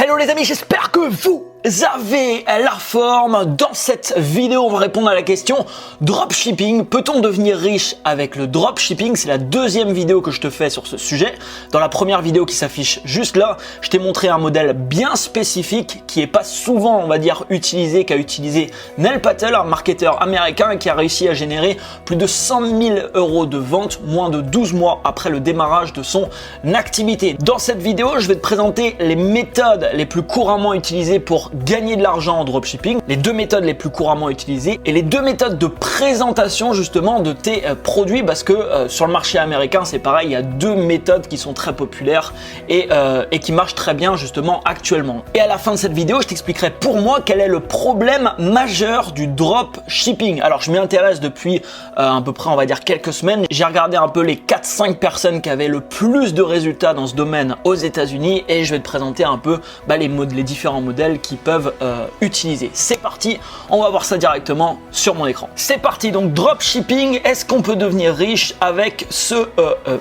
Hello les amis, j'espère que vous avez la forme. Dans cette vidéo, on va répondre à la question dropshipping. Peut-on devenir riche avec le dropshipping? C'est la deuxième vidéo que je te fais sur ce sujet. Dans la première vidéo qui s'affiche juste là, je t'ai montré un modèle bien spécifique qui est pas souvent, on va dire, utilisé, qu'a utilisé Neil Patel, un marketeur américain, et qui a réussi à générer plus de 100 000 € de vente moins de 12 mois après le démarrage de son activité. Dans cette vidéo, je vais te présenter les méthodes les plus couramment utilisées pour gagner de l'argent en dropshipping, les deux méthodes les plus couramment utilisées et les deux méthodes de présentation justement de tes produits, parce que sur le marché américain c'est pareil, il y a deux méthodes qui sont très populaires et qui marchent très bien justement actuellement. Et à la fin de cette vidéo, je t'expliquerai pour moi quel est le problème majeur du dropshipping. Alors je m'y intéresse depuis à peu près, on va dire, quelques semaines. J'ai regardé un peu les 4-5 personnes qui avaient le plus de résultats dans ce domaine aux États-Unis et je vais te présenter un peu les différents modèles qui peuvent utiliser. C'est parti, on va voir ça directement sur mon écran. C'est parti, donc dropshipping, est-ce qu'on peut devenir riche avec ce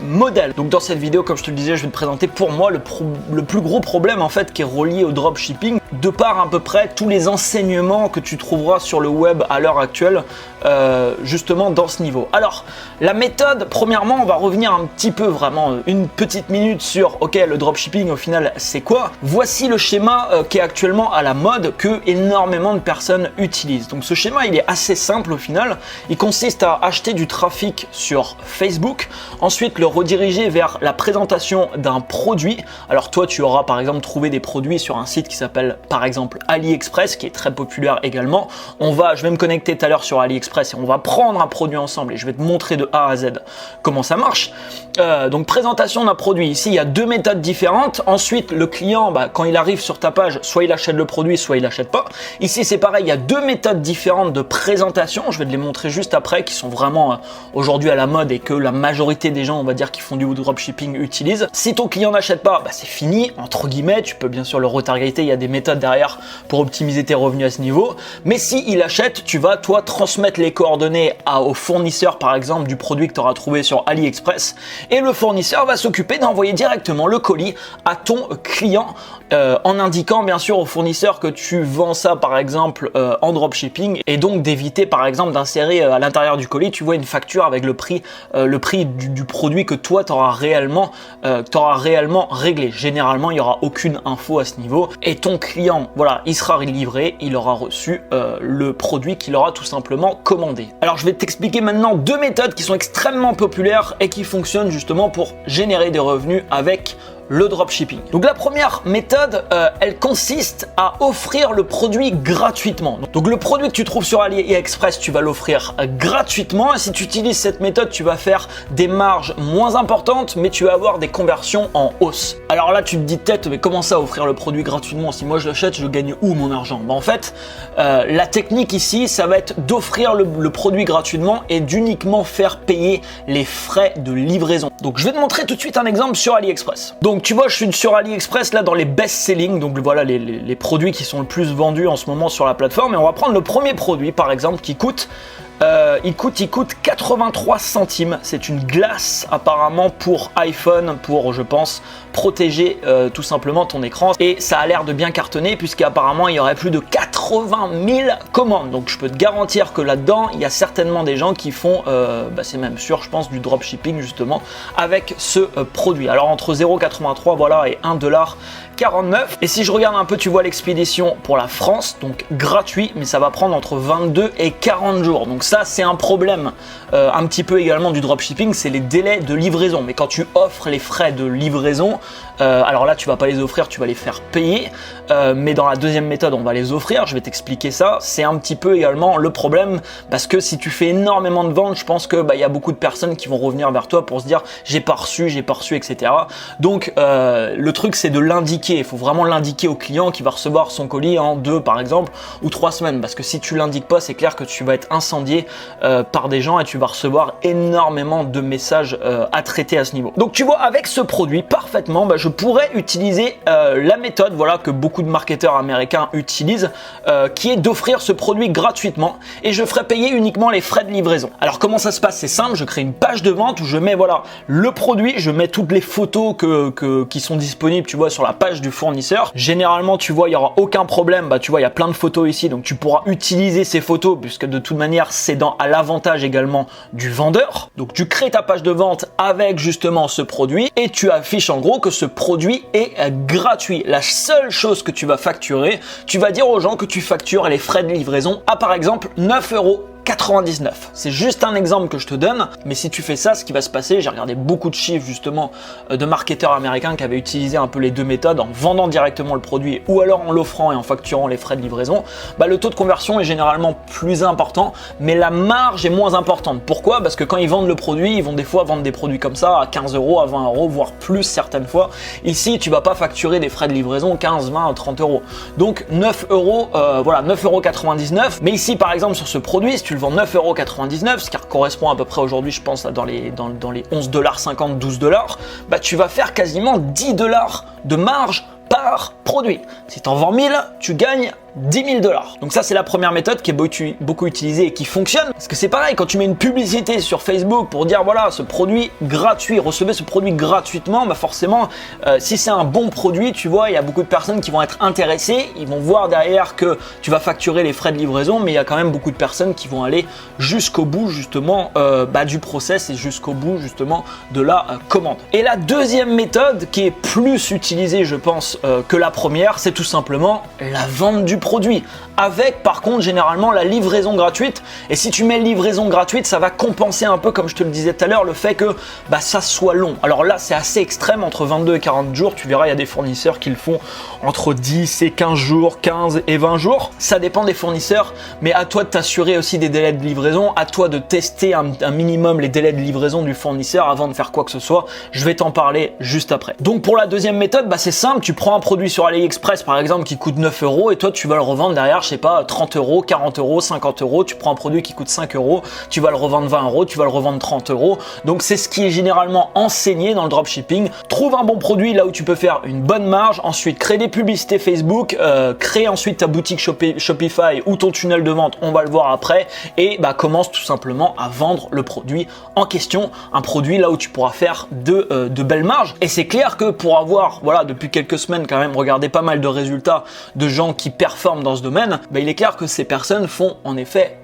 modèle? Donc dans cette vidéo, comme je te le disais, je vais te présenter pour moi le plus gros problème en fait qui est relié au dropshipping, de par à peu près tous les enseignements que tu trouveras sur le web à l'heure actuelle, justement dans ce niveau. Alors la méthode, premièrement, on va revenir un petit peu, vraiment une petite minute sur le dropshipping au final c'est quoi. Voici le schéma qui est actuellement à la mode, que énormément de personnes utilisent. Donc ce schéma il est assez simple au final. Il consiste à acheter du trafic sur Facebook, ensuite le rediriger vers la présentation d'un produit. Alors toi tu auras par exemple trouvé des produits sur un site qui s'appelle par exemple AliExpress, qui est très populaire également. Je vais me connecter tout à l'heure sur AliExpress et on va prendre un produit ensemble et je vais te montrer de A à Z comment ça marche. Donc présentation d'un produit, ici il y a deux méthodes différentes. Ensuite le client, quand il arrive sur ta page, soit il achète le produit, soit il l'achète pas. Ici c'est pareil, il y a deux méthodes différentes de présentation, je vais te les montrer juste après, qui sont vraiment aujourd'hui à la mode et que la majorité des gens, on va dire, qui font du dropshipping utilisent. Si ton client n'achète pas, c'est fini, entre guillemets, tu peux bien sûr le retargeter, il y a des méthodes derrière pour optimiser tes revenus à ce niveau. Mais si il achète, tu vas toi transmettre les coordonnées au fournisseur par exemple du produit que tu auras trouvé sur AliExpress, et le fournisseur va s'occuper d'envoyer directement le colis à ton client, en indiquant bien sûr au fournisseur que tu vends ça par exemple en dropshipping, et donc d'éviter par exemple d'insérer à l'intérieur du colis, tu vois, une facture avec le prix du produit que toi t'auras réellement réglé. Généralement il n'y aura aucune info à ce niveau et ton client, voilà, il sera livré, il aura reçu le produit qu'il aura tout simplement commandé. Alors je vais t'expliquer maintenant deux méthodes qui sont extrêmement populaires et qui fonctionnent justement pour générer des revenus avec le dropshipping. Donc la première méthode, elle consiste à offrir le produit gratuitement. Donc le produit que tu trouves sur AliExpress, tu vas l'offrir gratuitement, et si tu utilises cette méthode, tu vas faire des marges moins importantes, mais tu vas avoir des conversions en hausse. Alors là, tu te dis peut-être, mais comment ça, offrir le produit gratuitement? Si moi je l'achète, je gagne où mon argent? En fait, la technique ici, ça va être d'offrir le produit gratuitement et d'uniquement faire payer les frais de livraison. Donc je vais te montrer tout de suite un exemple sur AliExpress. Donc tu vois, je suis sur AliExpress là dans les best-selling, donc voilà les produits qui sont le plus vendus en ce moment sur la plateforme, et on va prendre le premier produit par exemple qui coûte 83 centimes. C'est une glace apparemment pour iPhone, pour, je pense, protéger tout simplement ton écran, et ça a l'air de bien cartonner puisqu'apparemment il y aurait plus de 80 000 commandes. Donc je peux te garantir que là-dedans il y a certainement des gens qui font, c'est même sûr, je pense, du dropshipping justement avec ce produit. Alors entre 0,83 voilà et 1,49 $. Et si je regarde un peu, tu vois l'expédition pour la France, donc gratuit, mais ça va prendre entre 22 et 40 jours. Donc ça c'est un problème un petit peu également du dropshipping, c'est les délais de livraison. Mais quand tu offres les frais de livraison, alors là tu vas pas les offrir, tu vas les faire payer, mais dans la deuxième méthode on va les offrir, je vais t'expliquer ça. C'est un petit peu également le problème, parce que si tu fais énormément de ventes, je pense que il y a beaucoup de personnes qui vont revenir vers toi pour se dire j'ai pas reçu, etc. Donc le truc c'est de l'indiquer, il faut vraiment l'indiquer au client qui va recevoir son colis en 2 par exemple ou 3 semaines, parce que si tu l'indiques pas, c'est clair que tu vas être incendié par des gens et tu vas recevoir énormément de messages à traiter à ce niveau. Donc tu vois, avec ce produit parfaitement, je pourrais utiliser la méthode voilà, que beaucoup de marketeurs américains utilisent, qui est d'offrir ce produit gratuitement et je ferai payer uniquement les frais de livraison. Alors comment ça se passe? C'est simple, je crée une page de vente où je mets voilà, le produit, je mets toutes les photos qui sont disponibles, tu vois, sur la page du fournisseur. Généralement, tu vois, il n'y aura aucun problème, bah, tu vois, il y a plein de photos ici, donc tu pourras utiliser ces photos puisque de toute manière, c'est à l'avantage également du vendeur. Donc tu crées ta page de vente avec justement ce produit et tu affiches en gros que ce produit est gratuit. La seule chose que tu vas facturer, tu vas dire aux gens que tu factures les frais de livraison à par exemple 9,99 €. C'est juste un exemple que je te donne, mais si tu fais ça, ce qui va se passer, j'ai regardé beaucoup de chiffres justement de marketeurs américains qui avaient utilisé un peu les deux méthodes en vendant directement le produit ou alors en l'offrant et en facturant les frais de livraison, bah, le taux de conversion est généralement plus important, mais la marge est moins importante. Pourquoi? Parce que quand ils vendent le produit, ils vont des fois vendre des produits comme ça à 15 €, à 20 €, voire plus certaines fois. Ici, tu vas pas facturer des frais de livraison 15, 20, 30 €. Donc 9 €, voilà, 9,99 €. Mais ici, par exemple, sur ce produit, si tu le vends 9,99 €, ce qui correspond à peu près aujourd'hui, je pense, là, dans les 11,50 $, 12 $, bah, tu vas faire quasiment 10 $ de marge par produit. Si tu en vends 1000, tu gagnes 10 000 $. Donc ça, c'est la première méthode qui est beaucoup utilisée et qui fonctionne. Parce que c'est pareil, quand tu mets une publicité sur Facebook pour dire voilà, ce produit gratuit, recevez ce produit gratuitement, bah forcément, si c'est un bon produit, tu vois, il y a beaucoup de personnes qui vont être intéressées, ils vont voir derrière que tu vas facturer les frais de livraison, mais il y a quand même beaucoup de personnes qui vont aller jusqu'au bout justement du process et jusqu'au bout justement de la commande. Et la deuxième méthode qui est plus utilisée, je pense, que la première, c'est tout simplement la vente du produit, avec par contre généralement la livraison gratuite. Et si tu mets livraison gratuite, ça va compenser un peu, comme je te le disais tout à l'heure, le fait que ça soit long. Alors là, c'est assez extrême, entre 22 et 40 jours. Tu verras, il y a des fournisseurs qui le font entre 10 et 15 jours, 15 et 20 jours. Ça dépend des fournisseurs, mais à toi de t'assurer aussi des délais de livraison, à toi de tester un minimum les délais de livraison du fournisseur avant de faire quoi que ce soit. Je vais t'en parler juste après. Donc pour la deuxième méthode, c'est simple, tu prends un produit sur AliExpress par exemple qui coûte 9 € et toi tu vas le revendre derrière, je sais pas, 30 €, 40 €, 50 €. Tu prends un produit qui coûte 5 €, tu vas le revendre 20 €, tu vas le revendre 30 €. Donc c'est ce qui est généralement enseigné dans le dropshipping. Trouve un bon produit là où tu peux faire une bonne marge, ensuite crée des publicités Facebook, crée ensuite ta boutique Shopify ou ton tunnel de vente, on va le voir après, et commence tout simplement à vendre le produit en question, un produit là où tu pourras faire de belles marges. Et c'est clair que pour avoir, voilà, depuis quelques semaines quand même, regardé pas mal de résultats de gens qui performent dans ce domaine, il est clair que ces personnes font en effet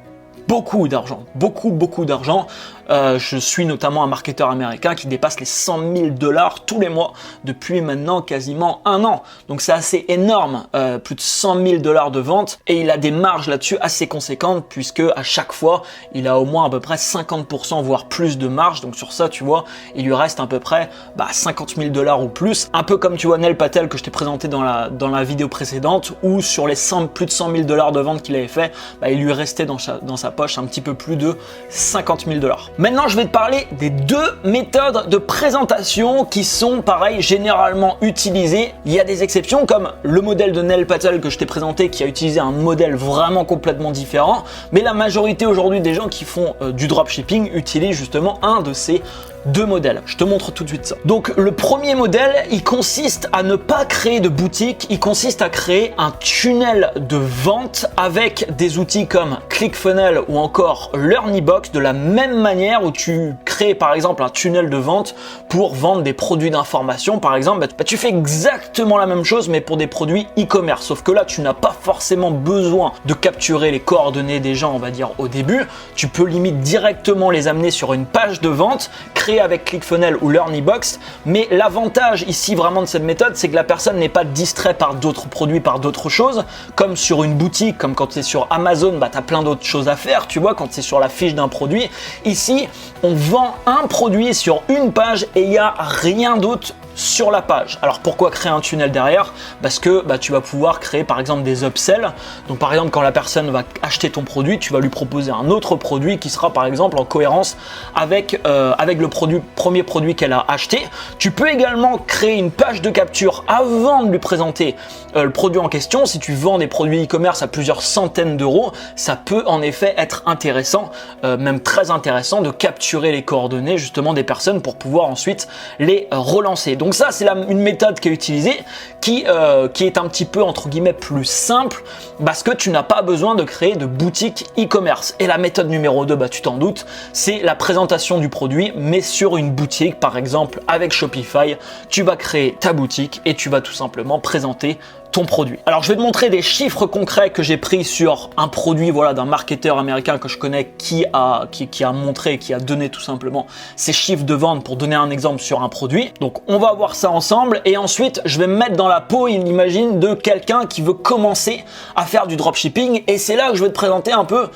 beaucoup d'argent, beaucoup d'argent. Je suis notamment un marketeur américain qui dépasse les 100 000 $ tous les mois depuis maintenant quasiment un an. Donc c'est assez énorme, plus de 100 000 $ de vente, et il a des marges là-dessus assez conséquentes puisque à chaque fois il a au moins à peu près 50% voire plus de marge. Donc sur ça, tu vois, il lui reste à peu près 50 000 $ ou plus. Un peu comme tu vois Neil Patel que je t'ai présenté dans la vidéo précédente, où sur les plus de 100 000 $ de vente qu'il avait fait, il lui restait dans sa poche un petit peu plus de 50 000 $. Maintenant, je vais te parler des deux méthodes de présentation qui sont, pareil, généralement utilisées. Il y a des exceptions comme le modèle de Neil Patel que je t'ai présenté qui a utilisé un modèle vraiment complètement différent. Mais la majorité aujourd'hui des gens qui font du dropshipping utilisent justement un de ces deux modèles. Je te montre tout de suite ça. Donc le premier modèle, il consiste à ne pas créer de boutique, il consiste à créer un tunnel de vente avec des outils comme ClickFunnels ou encore LearnyBox, de la même manière où tu crées par exemple un tunnel de vente pour vendre des produits d'information par exemple, tu fais exactement la même chose mais pour des produits e-commerce, sauf que là tu n'as pas forcément besoin de capturer les coordonnées des gens, on va dire au début. Tu peux limite directement les amener sur une page de vente créée avec ClickFunnels ou LearnyBox, mais l'avantage ici vraiment de cette méthode, c'est que la personne n'est pas distraite par d'autres produits, par d'autres choses, comme sur une boutique, comme quand tu es sur Amazon, tu as plein d'autres choses à faire, tu vois, quand c'est sur la fiche d'un produit. Ici, on vend un produit sur une page et il n'y a rien d'autre sur la page. Alors pourquoi créer un tunnel derrière? Parce que tu vas pouvoir créer par exemple des upsells. Donc par exemple, quand la personne va acheter ton produit, tu vas lui proposer un autre produit qui sera par exemple en cohérence avec le premier produit qu'elle a acheté. Tu peux également créer une page de capture avant de lui présenter le produit en question. Si tu vends des produits e-commerce à plusieurs centaines d'euros, ça peut en effet être intéressant, même très intéressant, de capturer les coordonnées justement des personnes pour pouvoir ensuite les relancer. Donc Donc ça, c'est une méthode qui est utilisée, qui est un petit peu, entre guillemets, plus simple, parce que tu n'as pas besoin de créer de boutique e-commerce. Et la méthode numéro 2, bah, tu t'en doutes, c'est la présentation du produit, mais sur une boutique. Par exemple, avec Shopify, tu vas créer ta boutique et tu vas tout simplement présenter ton produit. Alors je vais te montrer des chiffres concrets que j'ai pris sur un produit, voilà, d'un marketeur américain que je connais qui a montré, qui a donné tout simplement ses chiffres de vente pour donner un exemple sur un produit. Donc on va voir ça ensemble et ensuite je vais me mettre dans la peau, imagine, de quelqu'un qui veut commencer à faire du dropshipping et c'est là que je vais te présenter un peu,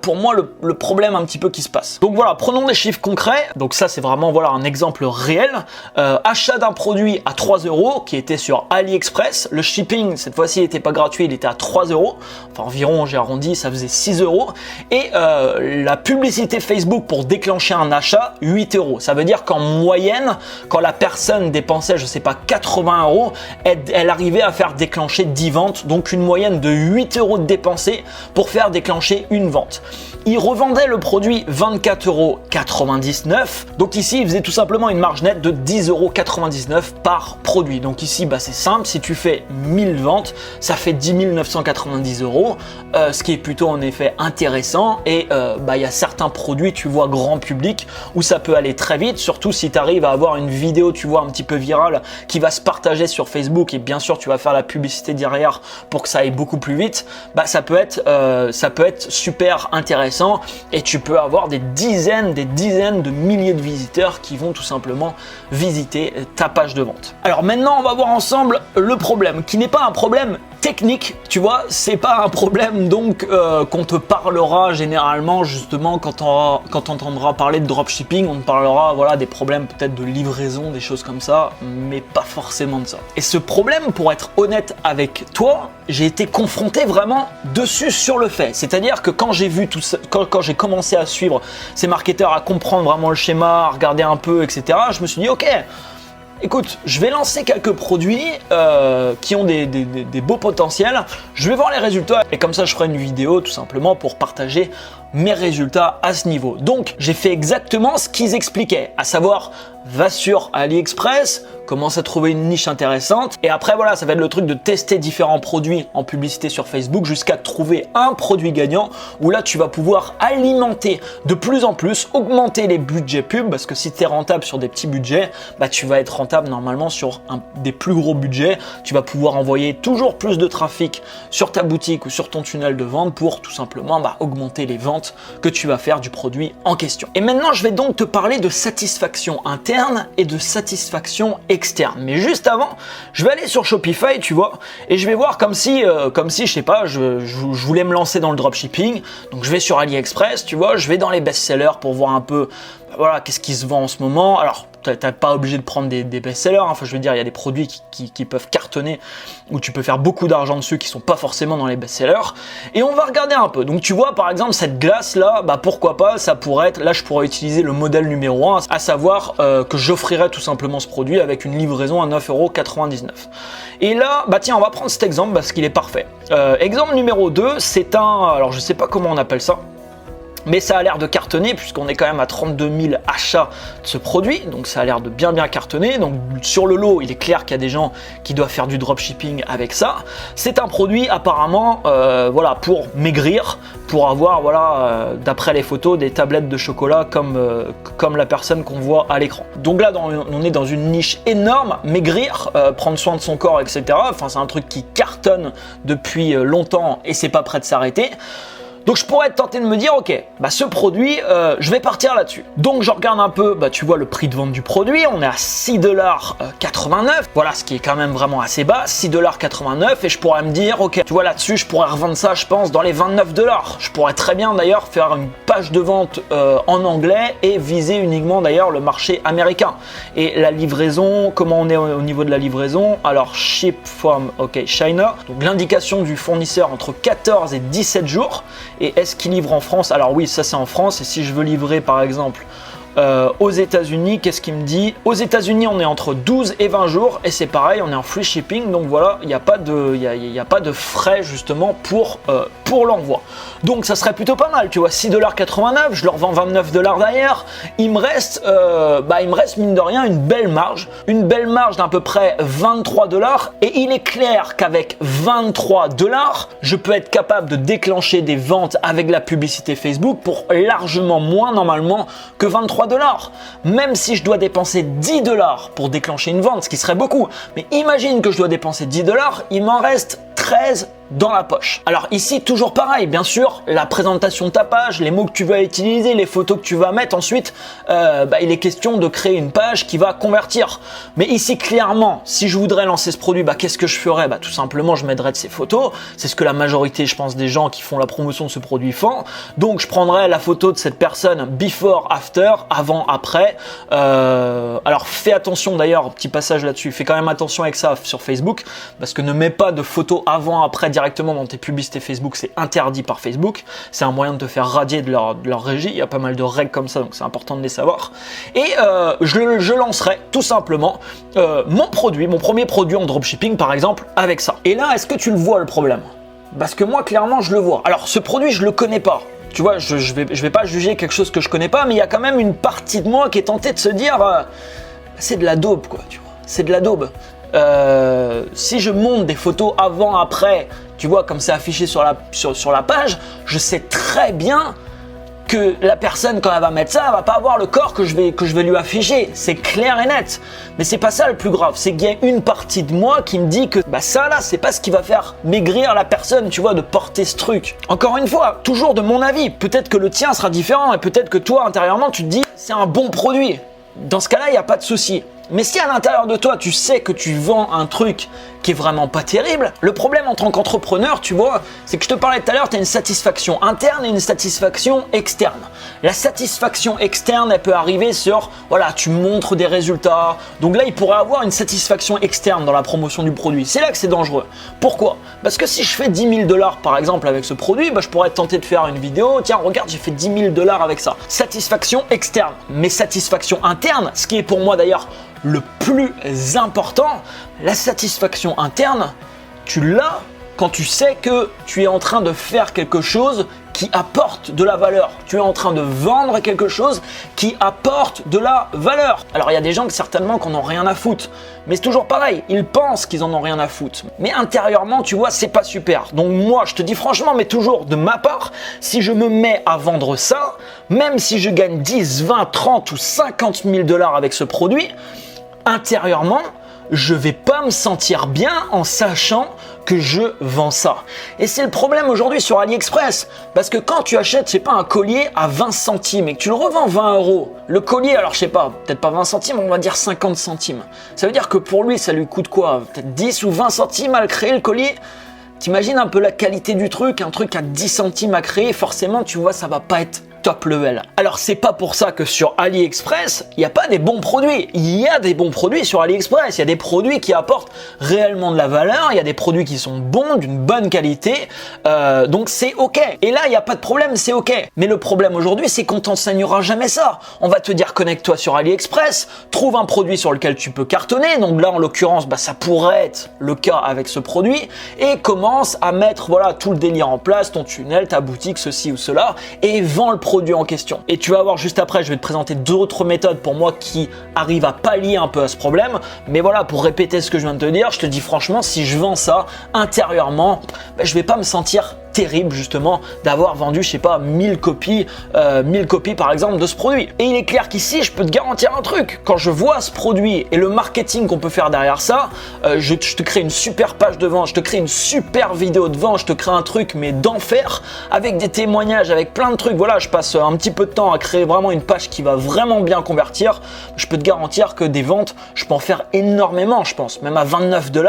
pour moi, le problème un petit peu qui se passe. Donc voilà, prenons des chiffres concrets. Donc ça, c'est vraiment, voilà, un exemple réel. Achat d'un produit à 3 € qui était sur AliExpress. Le shipping, cette fois-ci, il n'était pas gratuit, il était à 3 €. Enfin, environ, j'ai arrondi, ça faisait 6 €. Et la publicité Facebook pour déclencher un achat, 8 €. Ça veut dire qu'en moyenne, quand la personne dépensait, je sais pas, 80 €, elle arrivait à faire déclencher 10 ventes. Donc une moyenne de 8 € de dépensés pour faire déclencher une vente. Il revendait le produit 24,99 €. Donc ici, il faisait tout simplement une marge nette de 10,99 € par produit. Donc ici, bah, c'est simple. Si tu fais 1000 ventes, ça fait 10 990 €, ce qui est plutôt en effet intéressant. Et bah, il y a certains produits, tu vois, grand public, où ça peut aller très vite, surtout si tu arrives à avoir une vidéo, tu vois, un petit peu virale, qui va se partager sur Facebook. Et bien sûr, tu vas faire la publicité derrière pour que ça aille beaucoup plus vite. Bah, ça peut être super intéressant et tu peux avoir des dizaines de milliers de visiteurs qui vont tout simplement visiter ta page de vente. Alors maintenant, on va voir ensemble le problème qui n'est pas un problème technique, tu vois, c'est pas un problème donc qu'on te parlera généralement justement quand on entendra parler de dropshipping, on te parlera, voilà, des problèmes peut-être de livraison, des choses comme ça, mais pas forcément de ça. Et ce problème, pour être honnête avec toi, j'ai été confronté vraiment dessus sur le fait. C'est-à-dire que quand j'ai vu tout ça, quand j'ai commencé à suivre ces marketeurs, à comprendre vraiment le schéma, à regarder un peu, etc., je me suis dit ok. Écoute, je vais lancer quelques produits qui ont des beaux potentiels. Je vais voir les résultats et comme ça, je ferai une vidéo tout simplement pour partager mes résultats à ce niveau. Donc, j'ai fait exactement ce qu'ils expliquaient, à savoir, va sur AliExpress, commence à trouver une niche intéressante et après, voilà, ça va être le truc de tester différents produits en publicité sur Facebook jusqu'à trouver un produit gagnant où là, tu vas pouvoir alimenter de plus en plus, augmenter les budgets pub parce que si tu es rentable sur des petits budgets, bah, tu vas être rentable normalement sur des plus gros budgets. Tu vas pouvoir envoyer toujours plus de trafic sur ta boutique ou sur ton tunnel de vente pour tout simplement augmenter les ventes que tu vas faire du produit en question. Et maintenant, je vais donc te parler de satisfaction interne et de satisfaction externe. Mais juste avant, je vais aller sur Shopify, tu vois, et je vais voir comme si je sais pas, je voulais me lancer dans le dropshipping. Donc, je vais sur AliExpress, tu vois, je vais dans les best-sellers pour voir un peu, voilà, qu'est-ce qui se vend en ce moment. Alors, t'es pas obligé de prendre des best-sellers, hein. Enfin, je veux dire, il y a des produits qui peuvent cartonner, où tu peux faire beaucoup d'argent dessus, qui sont pas forcément dans les best-sellers. Et on va regarder un peu. Donc tu vois, par exemple, cette glace-là, bah pourquoi pas, ça pourrait être, là je pourrais utiliser le modèle numéro 1, à savoir que j'offrirais tout simplement ce produit avec une livraison à 9,99 €. Et là, bah tiens, on va prendre cet exemple parce qu'il est parfait. Exemple numéro 2, c'est alors je sais pas comment on appelle ça, mais ça a l'air de cartonner puisqu'on est quand même à 32 000 achats de ce produit, donc ça a l'air de bien cartonner. Donc sur le lot, il est clair qu'il y a des gens qui doivent faire du dropshipping avec ça. C'est un produit apparemment, voilà, pour maigrir, pour avoir, voilà, d'après les photos, des tablettes de chocolat comme la personne qu'on voit à l'écran. Donc là, on est dans une niche énorme, maigrir, prendre soin de son corps, etc. Enfin, c'est un truc qui cartonne depuis longtemps et c'est pas prêt de s'arrêter. Donc je pourrais être tenté de me dire, ok, bah ce produit, je vais partir là-dessus. Donc je regarde un peu, bah tu vois le prix de vente du produit, on est à 6,89 $. Voilà, ce qui est quand même vraiment assez bas, 6,89 $. Et je pourrais me dire, ok, tu vois là-dessus, je pourrais revendre ça, je pense, dans les 29 $. Je pourrais très bien d'ailleurs faire une page de vente en anglais et viser uniquement d'ailleurs le marché américain. Et la livraison, comment on est au niveau de la livraison? Alors ship from, ok, China. Donc l'indication du fournisseur entre 14 et 17 jours. Et est-ce qu'il livre en France? Alors oui, ça c'est en France. Et si je veux livrer par exemple Aux États-Unis, qu'est-ce qu'il me dit? Aux États-Unis, on est entre 12 et 20 jours et c'est pareil, on est en free shipping. Donc voilà, il n'y a pas de frais justement pour l'envoi. Donc ça serait plutôt pas mal, tu vois, 6,89 $, je leur vends 29 $ derrière. Il me reste mine de rien une belle marge d'à peu près 23 $. Et il est clair qu'avec 23 $, je peux être capable de déclencher des ventes avec la publicité Facebook pour largement moins normalement que 23 $. Même si je dois dépenser 10 $ pour déclencher une vente, ce qui serait beaucoup. Mais imagine que je dois dépenser 10 $, il m'en reste 13 dans la poche. Alors ici, toujours pareil, bien sûr, la présentation de ta page, les mots que tu vas utiliser, les photos que tu vas mettre ensuite, il est question de créer une page qui va convertir. Mais ici, clairement, si je voudrais lancer ce produit, qu'est-ce que je ferais? Tout simplement, je m'aiderais de ces photos. C'est ce que la majorité, je pense, des gens qui font la promotion de ce produit font. Donc, je prendrais la photo de cette personne before, after, avant, après. Alors, fais attention d'ailleurs, petit passage là-dessus, fais quand même attention avec ça sur Facebook, parce que ne mets pas de photos avant, après, directement dans tes publicités Facebook, c'est interdit par Facebook. C'est un moyen de te faire radier de leur régie. Il y a pas mal de règles comme ça, donc c'est important de les savoir. Et je lancerai tout simplement mon premier produit en dropshipping, par exemple, avec ça. Et là, est-ce que tu le vois le problème? Parce que moi, clairement, je le vois. Alors, ce produit, je le connais pas. Tu vois, je vais pas juger quelque chose que je connais pas, mais il y a quand même une partie de moi qui est tentée de se dire c'est de la daube, quoi, tu vois. C'est de la daube. Si je monte des photos avant, après, tu vois, comme c'est affiché sur la page, je sais très bien que la personne, quand elle va mettre ça, elle va pas avoir le corps que je vais lui afficher. C'est clair et net. Mais c'est pas ça le plus grave. C'est qu'il y a une partie de moi qui me dit que ça là, c'est pas ce qui va faire maigrir la personne, tu vois, de porter ce truc. Encore une fois, toujours de mon avis. Peut-être que le tien sera différent et peut-être que toi, intérieurement, tu te dis c'est un bon produit. Dans ce cas-là, il n'y a pas de souci. Mais si à l'intérieur de toi, tu sais que tu vends un truc qui est vraiment pas terrible, le problème en tant qu'entrepreneur, tu vois, c'est que je te parlais tout à l'heure, tu as une satisfaction interne et une satisfaction externe. La satisfaction externe, elle peut arriver sur, voilà, tu montres des résultats. Donc là, il pourrait avoir une satisfaction externe dans la promotion du produit. C'est là que c'est dangereux. Pourquoi? Parce que si je fais 10 000 $ par exemple avec ce produit, je pourrais être tenté de faire une vidéo. Tiens, regarde, j'ai fait 10 000 $ avec ça. Satisfaction externe. Mais satisfaction interne, ce qui est pour moi d'ailleurs le plus important, la satisfaction interne, tu l'as quand tu sais que tu es en train de faire quelque chose qui apporte de la valeur. Tu es en train de vendre quelque chose qui apporte de la valeur. Alors il y a des gens qui certainement qui en ont rien à foutre, mais c'est toujours pareil, ils pensent qu'ils en ont rien à foutre. Mais intérieurement, tu vois, c'est pas super. Donc moi, je te dis franchement, mais toujours de ma part, si je me mets à vendre ça, même si je gagne 10, 20, 30 ou 50 000 $ avec ce produit, intérieurement, je vais pas me sentir bien en sachant que je vends ça. Et c'est le problème aujourd'hui sur AliExpress. Parce que quand tu achètes, je sais pas, un collier à 20 centimes et que tu le revends 20 €, le collier, alors je sais pas, peut-être pas 20 centimes, on va dire 50 centimes. Ça veut dire que pour lui, ça lui coûte quoi? Peut-être 10 ou 20 centimes à le créer, le collier. T'imagines un peu la qualité du truc, un truc à 10 centimes à créer, forcément, tu vois, ça va pas être top level. Alors c'est pas pour ça que sur AliExpress, il n'y a pas des bons produits. Il y a des bons produits sur AliExpress. Il y a des produits qui apportent réellement de la valeur. Il y a des produits qui sont bons, d'une bonne qualité. Donc c'est ok. Et là, il n'y a pas de problème, c'est ok. Mais le problème aujourd'hui, c'est qu'on t'enseignera jamais ça. On va te dire connecte-toi sur AliExpress, trouve un produit sur lequel tu peux cartonner. Donc là, en l'occurrence, ça pourrait être le cas avec ce produit. Et commence à mettre tout le délire en place, ton tunnel, ta boutique, ceci ou cela, et vends le produit en question. Et tu vas voir juste après, je vais te présenter d'autres méthodes pour moi qui arrivent à pallier un peu à ce problème. Mais voilà, pour répéter ce que je viens de te dire, je te dis franchement, si je vends ça intérieurement, je vais pas me sentir terrible justement d'avoir vendu, je sais pas, 1000 copies par exemple de ce produit. Et il est clair qu'ici, je peux te garantir un truc. Quand je vois ce produit et le marketing qu'on peut faire derrière ça, je te crée une super page de vente, je te crée une super vidéo de vente, je te crée un truc mais d'enfer avec des témoignages, avec plein de trucs. Voilà, je passe un petit peu de temps à créer vraiment une page qui va vraiment bien convertir. Je peux te garantir que des ventes, je peux en faire énormément, je pense. Même à 29 $,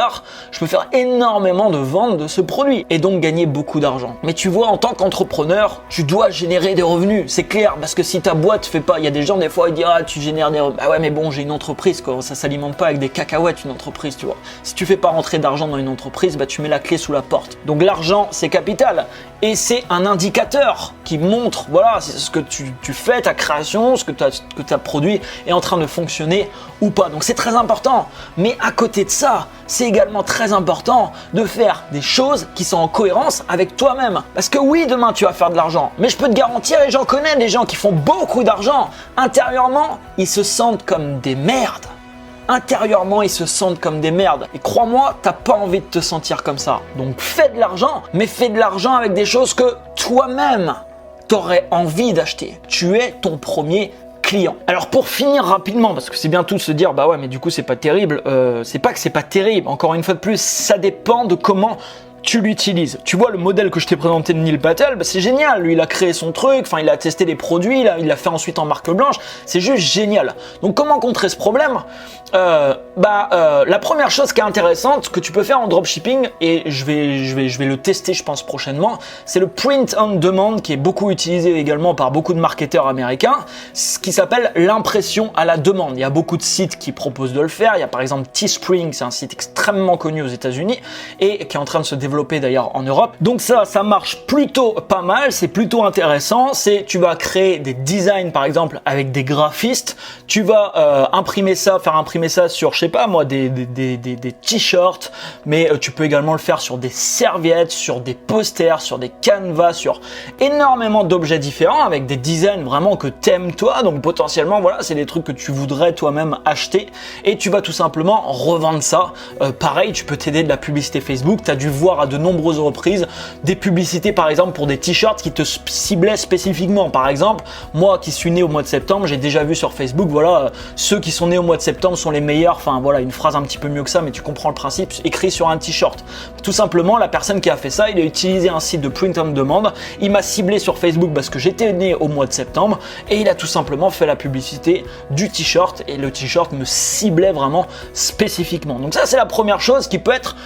je peux faire énormément de ventes de ce produit et donc gagner beaucoup d'argent d'argent. Mais tu vois, en tant qu'entrepreneur, tu dois générer des revenus, c'est clair, parce que si ta boîte fait pas, il y a des gens des fois ils disent ah tu génères des revenus, ah ouais mais bon j'ai une entreprise quoi, ça s'alimente pas avec des cacahuètes une entreprise, tu vois. Si tu fais pas rentrer d'argent dans une entreprise, bah tu mets la clé sous la porte. Donc l'argent c'est capital et c'est un indicateur qui montre voilà ce que tu fais, ta création, ce que tu as produit est en train de fonctionner ou pas. Donc c'est très important. Mais à côté de ça, c'est également très important de faire des choses qui sont en cohérence avec toi-même. Parce que oui, demain tu vas faire de l'argent, mais je peux te garantir, et j'en connais des gens qui font beaucoup d'argent, intérieurement, ils se sentent comme des merdes. Intérieurement, ils se sentent comme des merdes. Et crois-moi, t'as pas envie de te sentir comme ça. Donc fais de l'argent, mais fais de l'argent avec des choses que toi-même t'aurais envie d'acheter. Tu es ton premier client. Alors pour finir rapidement, parce que c'est bien tout de se dire bah ouais mais du coup c'est pas terrible, c'est pas que c'est pas terrible, encore une fois de plus, ça dépend de comment tu l'utilises. Tu vois le modèle que je t'ai présenté de Neil Patel, bah c'est génial, lui il a créé son truc, enfin il a testé des produits, il l'a fait ensuite en marque blanche, c'est juste génial. Donc comment contrer ce problème? La première chose qui est intéressante que tu peux faire en dropshipping, et je vais le tester je pense prochainement, c'est le print on demand qui est beaucoup utilisé également par beaucoup de marketeurs américains, ce qui s'appelle l'impression à la demande. Il y a beaucoup de sites qui proposent de le faire, il y a par exemple Teespring, c'est un site extrêmement connu aux États-Unis et qui est en train de se développer d'ailleurs en Europe. Donc ça marche plutôt pas mal, c'est plutôt intéressant, tu vas créer des designs par exemple avec des graphistes, tu vas faire imprimer ça sur, je sais pas moi, des t-shirts, mais tu peux également le faire sur des serviettes, sur des posters, sur des canevas, sur énormément d'objets différents avec des designs vraiment que t'aimes toi, donc potentiellement voilà, c'est des trucs que tu voudrais toi-même acheter et tu vas tout simplement revendre ça. Pareil, tu peux t'aider de la publicité Facebook, tu as dû voir à de nombreuses reprises des publicités par exemple pour des t-shirts qui te ciblaient spécifiquement. Par exemple, moi qui suis né au mois de septembre, j'ai déjà vu sur Facebook, voilà, ceux qui sont nés au mois de septembre sont les meilleurs, enfin voilà, une phrase un petit peu mieux que ça, mais tu comprends le principe, écrit sur un t-shirt. Tout simplement, la personne qui a fait ça, il a utilisé un site de print on demand, il m'a ciblé sur Facebook parce que j'étais né au mois de septembre et il a tout simplement fait la publicité du t-shirt et le t-shirt me ciblait vraiment spécifiquement. Donc ça, c'est la première chose qui peut être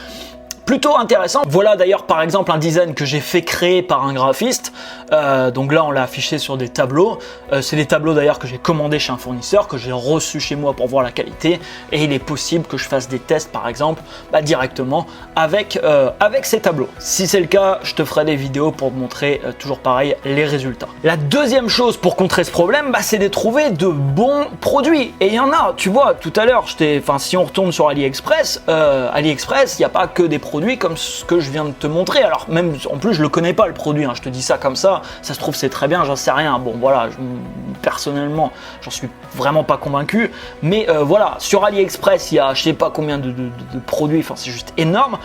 plutôt intéressant. Voilà d'ailleurs par exemple un design que j'ai fait créer par un graphiste. Donc là on l'a affiché sur des tableaux. C'est des tableaux d'ailleurs que j'ai commandés chez un fournisseur, que j'ai reçu chez moi pour voir la qualité. Et il est possible que je fasse des tests par exemple directement avec ces tableaux. Si c'est le cas, je te ferai des vidéos pour te montrer toujours pareil les résultats. La deuxième chose pour contrer ce problème, c'est de trouver de bons produits. Et il y en a, tu vois, tout à l'heure, si on retourne sur AliExpress, AliExpress, il n'y a pas que des produits comme ce que je viens de te montrer. Alors même en plus je le connais pas le produit, je te dis ça comme ça se trouve c'est très bien, j'en sais rien. Bon voilà, personnellement j'en suis vraiment pas convaincu, mais voilà, sur AliExpress il y a je sais pas combien de produits, enfin c'est juste énorme.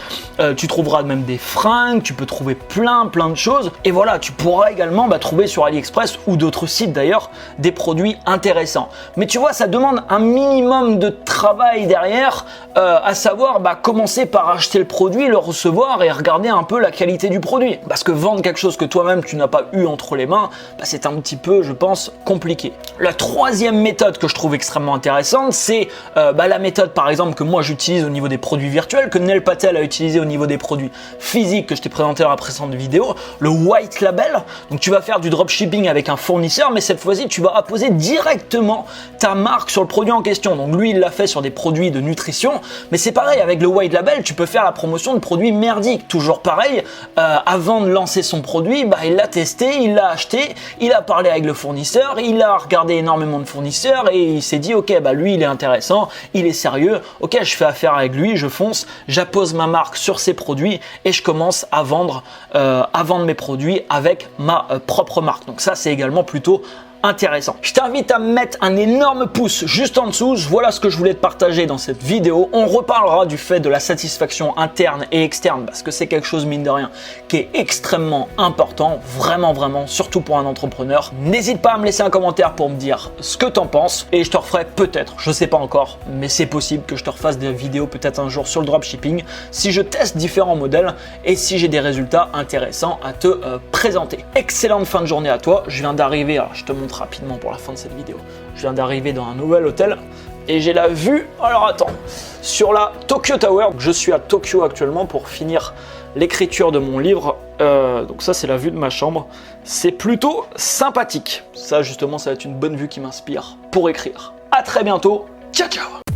Tu trouveras même des fringues, tu peux trouver plein de choses, et voilà, tu pourras également trouver sur AliExpress ou d'autres sites d'ailleurs des produits intéressants. Mais tu vois, ça demande un minimum de travail derrière, à savoir commencer par acheter le produit, le recevoir et regarder un peu la qualité du produit. Parce que vendre quelque chose que toi-même tu n'as pas eu entre les mains, c'est un petit peu, je pense, compliqué. La troisième méthode que je trouve extrêmement intéressante, c'est la méthode par exemple que moi j'utilise au niveau des produits virtuels, que Neil Patel a utilisé au niveau des produits physiques que je t'ai présenté dans la précédente vidéo, le white label. Donc tu vas faire du dropshipping avec un fournisseur, mais cette fois-ci tu vas apposer directement ta marque sur le produit en question. Donc lui il l'a fait sur des produits de nutrition, mais c'est pareil avec le white label, tu peux faire la promotion de produits merdiques. Toujours pareil, avant de lancer son produit, il l'a testé, il l'a acheté, il a parlé avec le fournisseur, il a regardé énormément de fournisseurs et il s'est dit ok, lui il est intéressant, il est sérieux, ok, je fais affaire avec lui, je fonce, j'appose ma marque sur ses produits et je commence à vendre mes produits avec ma propre marque. Donc ça c'est également plutôt intéressant. Je t'invite à mettre un énorme pouce juste en dessous. Voilà ce que je voulais te partager dans cette vidéo. On reparlera du fait de la satisfaction interne et externe parce que c'est quelque chose, mine de rien, qui est extrêmement important, vraiment, surtout pour un entrepreneur. N'hésite pas à me laisser un commentaire pour me dire ce que t'en penses et je te referai peut-être, je sais pas encore, mais c'est possible que je te refasse des vidéos peut-être un jour sur le dropshipping si je teste différents modèles et si j'ai des résultats intéressants à te présenter. Excellente fin de journée à toi. Je viens d'arriver, alors je te montre rapidement pour la fin de cette vidéo. Je viens d'arriver dans un nouvel hôtel et j'ai la vue, alors attends, sur la Tokyo Tower. Je suis à Tokyo actuellement pour finir l'écriture de mon livre. Donc ça, c'est la vue de ma chambre. C'est plutôt sympathique. Ça, justement, ça va être une bonne vue qui m'inspire pour écrire. À très bientôt. Ciao, ciao.